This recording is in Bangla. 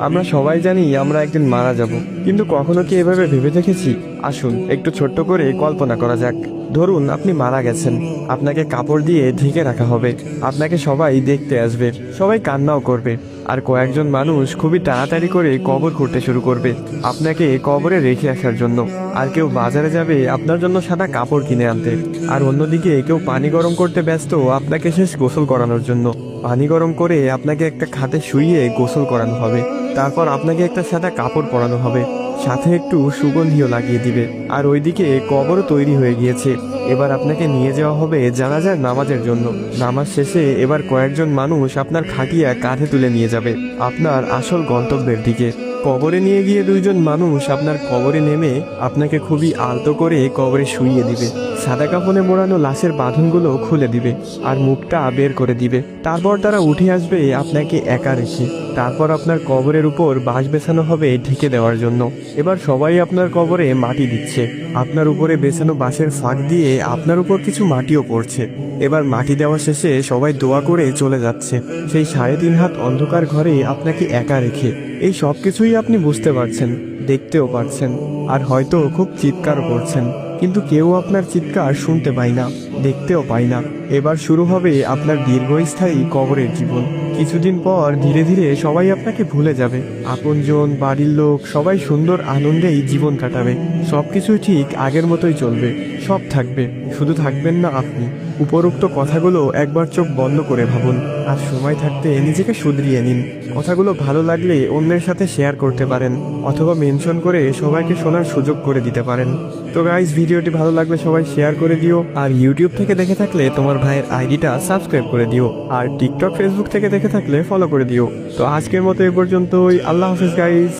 আমরা সবাই জানি আমরা একদিন মারা যাব, কিন্তু কখনো কি এভাবে ভেবে দেখেছি? আসুন একটু ছোট্ট করে কল্পনা করা যাক। ধরুন আপনি মারা গেছেন, আপনাকে কাপড় দিয়ে ঢেকে রাখা হবে, আপনাকে সবাই দেখতে আসবে, সবাই কান্নাও করবে, আর কয়েকজন মানুষ খুবই তাড়াতাড়ি করে কবর খুঁড়তে শুরু করবে আপনাকে কবরে রেখে আসার জন্য। আর কেউ বাজারে যাবে আপনার জন্য সাদা কাপড় কিনে আনতে, আর অন্যদিকে কেউ পানি গরম করতে ব্যস্ত আপনাকে শেষ গোসল করানোর জন্য। পানি গরম করে আপনাকে একটা খাটে শুইয়ে গোসল করানো হবে, তারপর আপনাকে একটা সাদা কাপড় পরানো হবে, সাথে একটু সুগন্ধিও লাগিয়ে দিবে। আর ওইদিকে কবরও তৈরি হয়ে গিয়েছে। এবার আপনাকে নিয়ে যাওয়া হবে জানাজার নামাজের জন্য। নামাজ শেষে এবার কয়েকজন মানুষ আপনার খাটিয়া কাঁধে তুলে নিয়ে যাবে আপনার আসল গন্তব্যের দিকে। কবরে নিয়ে গিয়ে দুইজন মানুষ আপনার কবরে নেমে আপনাকে খুবই আলতো করে কবরে শুইয়ে দিবে, সাদা কাফনে মোড়ানো লাশের বাঁধনগুলো খুলে দিবে আর মুখটা বের করে দিবে। তারপর তারা উঠে আসবে আপনাকে একা রেখে। তারপর আপনার কবরের উপর বাঁশ বেছানো হবে ঢেকে দেওয়ার জন্য। এবার সবাই আপনার কবরে মাটি দিচ্ছে, আপনার উপরে বেছানো বাঁশের ফাঁক দিয়ে আপনার উপর কিছু মাটিও পড়ছে। এবার মাটি দেওয়া শেষে সবাই দোয়া করে চলে যাচ্ছে সেই 3.5 হাত অন্ধকার ঘরে আপনাকে একা রেখে। এই সব কিছুই আপনি বুঝতে পারছেন, দেখতেও পারছেন, আর হয়তো খুব চিৎকারও করছেন, কিন্তু কেউ আপনার চিৎকার শুনতে পায় না, দেখতেও পায় না। এবার শুরু হবে আপনার দীর্ঘস্থায়ী কবরের জীবন। কিছুদিন পর ধীরে ধীরে সবাই আপনাকে ভুলে যাবে, আপনজন, বাড়ির লোক সবাই সুন্দর আনন্দেই জীবন কাটাবে। সবকিছুই ঠিক আগের মতোই চলবে, সব থাকবে, শুধু থাকবেন না আপনি। উপরোক্ত কথাগুলো একবার চোখ বন্ধ করে ভাবুন, আর সময় থাকতে নিজেকে শুধরিয়ে নিন। কথাগুলো ভালো লাগলে অন্যের সাথে শেয়ার করতে পারেন, অথবা মেনশন করে সবাইকে শোনার সুযোগ করে দিতে পারেন। তো গাইস, ভিডিওটি ভালো লাগলে সবাই শেয়ার করে দিও, আর ইউটিউব থেকে দেখে থাকলে তোমার ভাইয়ের আইডিটা সাবস্ক্রাইব করে দিও, আর টিকটক, ফেসবুক থেকে দেখে থাকলে ফলো করে দিও। তো আজকের মতো এ পর্যন্তই। আল্লাহ হাফেজ গাইস।